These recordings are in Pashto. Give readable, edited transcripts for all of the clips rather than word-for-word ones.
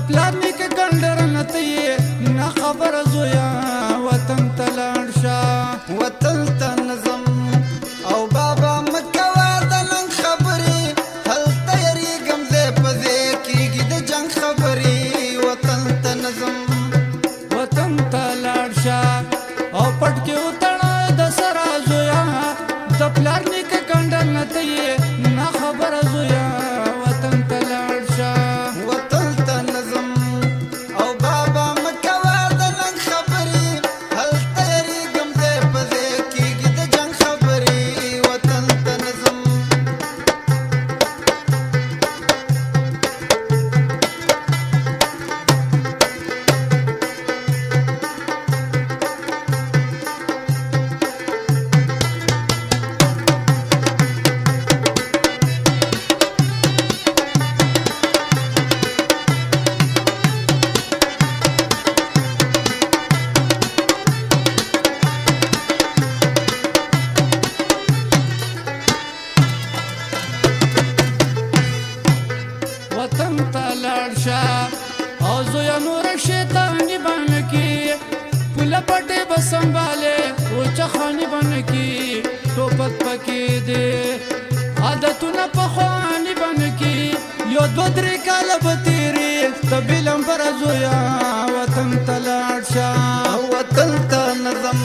پلار نیکه ګنډر نه ته یې نه خبره زویا وطن ته لاړ شه وطن ته نظم او بابا مکوه د ننګ خبرې هلته یریږم زه په ځای کېږي د جنګ خبرې وطن ته نظم وطن ته لاړ شه او پټ کې وتړه د سره زویا د پلار نیکه ګنډر نه ته یې نه خبره زویا وطن ته لاړ شه وطن ته نظم او بابا مکوه د ننګ خبرې هلته یریږم زه په ځای کېږي د جنګ خبرې وطن ته نظم وطن ته لاړ شه او زویا نور شیطانی بن کی پوله پټې به سنبھالې اوچه خاني بن کی ټوپک پکې دې عادتونه پخواني بن کی یو دو درې کاله به تېرې ته بېلم پر زویا وطن ته لاړ شه وطن ته نظم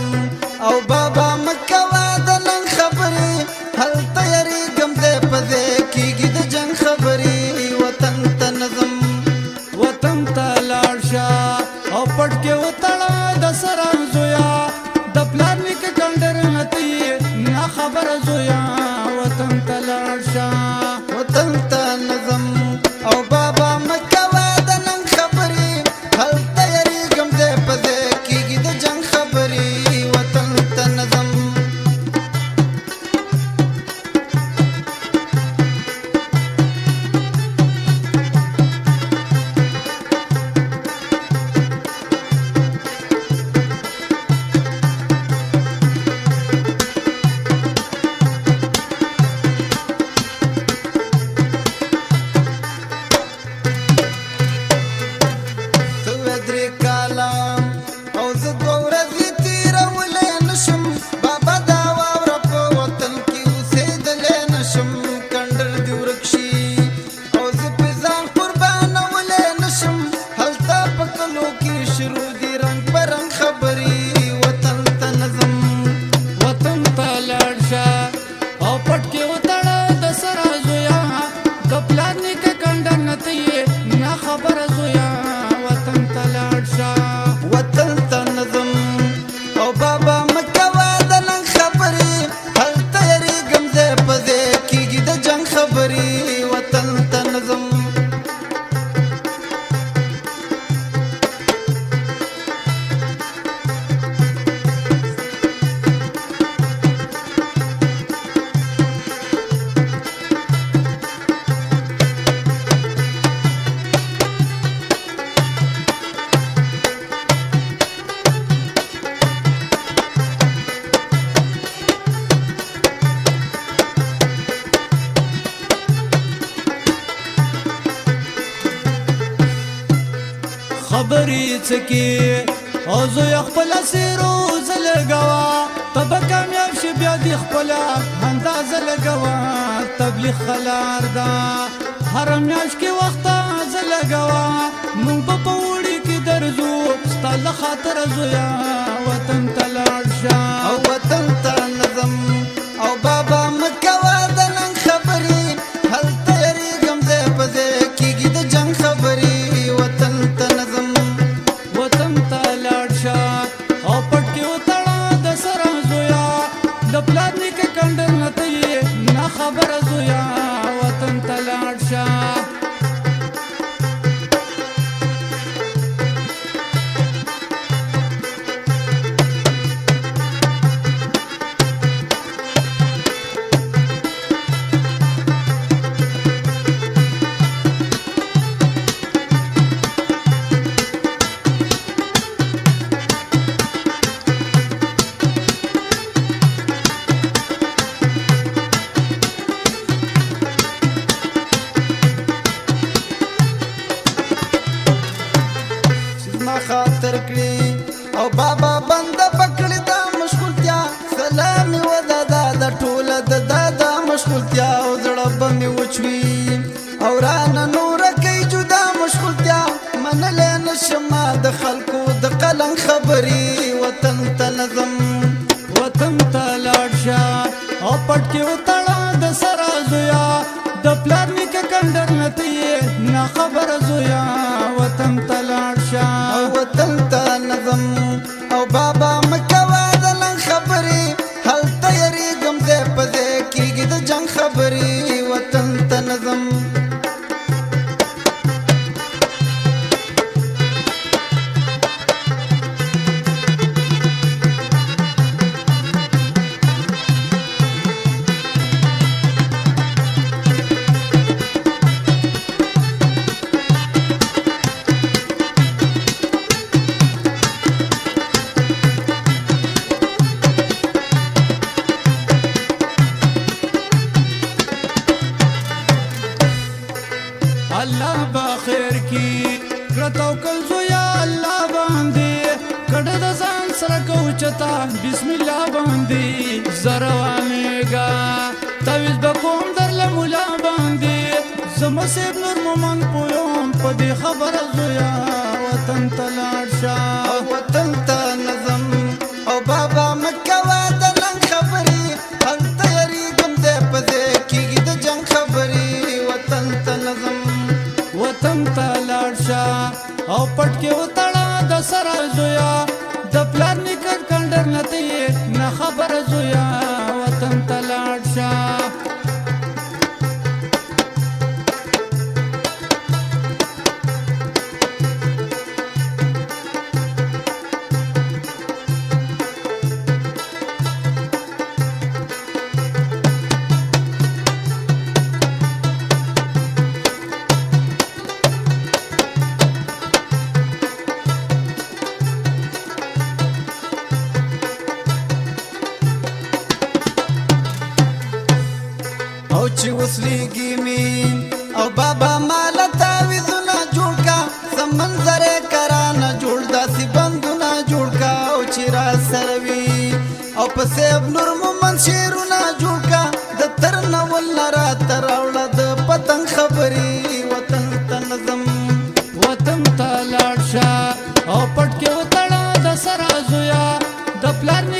او بابا مکوه د ننګ خبرې هلته یریږم زه په ځای کېږي د جنګ خبرې وطن ته نظم وطن ته لاړ شه او پټ کې وتړه د سره زویا د پلار نیکه ګنډر نه ته یې نه خبره زویا وطن ته لاړ شه وطن ته نظم او بابا مکوه د ننګ خبرې هلته یریږم زه په ځای کېږي د جنګ خبرې وطن ته نظم خبرې څه کې او زویا خپل سیرو زلګوا ته به کامیاب شي بیا دې خپله اندازه لګوا تبلیغ خلار ده هره میاشت کې وخته زه لګوا موږ به په اوړي کې درځو ستا له خاطره زویا وطن ته لاړ شه او وطن ته نظم او بابا مکوه د ننګ خبرې هلته یریږم زه په ځای کېږي د جنګ خبرې وطن ته نظم وطن ته لاړ شه او پټ کې وتړه د سره زویا د پلار نیکه ګنډر نه ته یې نه خبره زویا وطن ته لاړ شه بابا بند پکړی دا مشغولتیا سلامي و دادا د ټوله د دادا مشغولتیا او زړه به مې وچوي او رانه نور کوي جدا مشغولتیا منلی نشم د خلکو د قلم خبرې وطن ته نظم وطن ته لاړ شه او پټ کې وتړه د سره زویا د پلار نیکه کنډر نه ته یې نه خبره زویا وطن ته لاړ شه وطن ته نظم او بابا مکوه د لنګ خبرې هلته یریږم ځای په ځای کېږي د جنګ خبرې وطن ته نظم الله با خیر کی توکل زویا الله باندې کډه د ځان سره کوچتا بسم الله باندې زروانېګا تعویذ به کوم درله مولا باندې زما سیب نور مومن پویم په دې خبره زویا وطن ته لاړ شه وطن ته نظم او بابا مکوه د لنګ خبرې هلته یریږم ځای په ځای کېږي د جنګ خبرې وطن ته نظم وطن ته لاړ شه او پټ کې وتړه د سره زویا د پلار نیکه کنډر نه ته یې نه خبره زویا وطن ته لاړ شه او چې وسلیږي می او بابا مال تعویذونه جوړ کا سمنظر کرانه جوړ داسې بندونه جوړ کا او چې را سره وي او په سیب نور مومن شعرونه جوړ کا د تر نول نه راته راوړه د پتنګ خبرې وطن ته نظم وطن ته لاړ شه او پټ کې وتړه د سره زویا د پلار